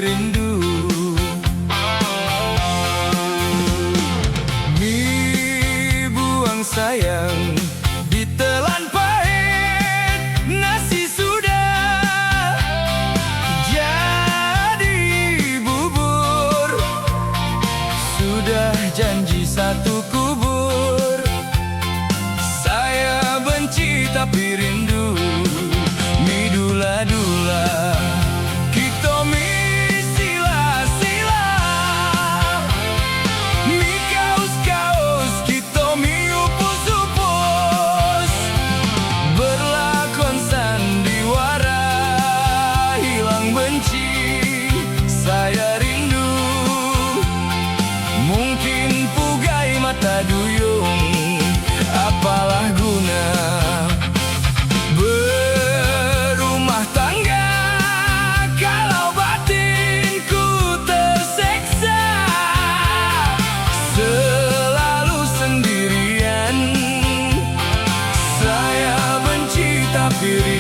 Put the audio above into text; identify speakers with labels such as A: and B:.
A: rindu. Mie buang sayang ditelan pahit, nasi sudah jadi bubur. Sudah janji satu kubur, saya benci tapi rindu. Mie dula-dula, kita mie sila-sila. Mie kaus-kaus, kita mie upus-upus. Berlakon sandiwara, hilang benci, saya rindu. Mungkin pugai mata duyung, apalah guna berumah tangga kalau batinku terseksa. Selalu sendirian, saya benci tapi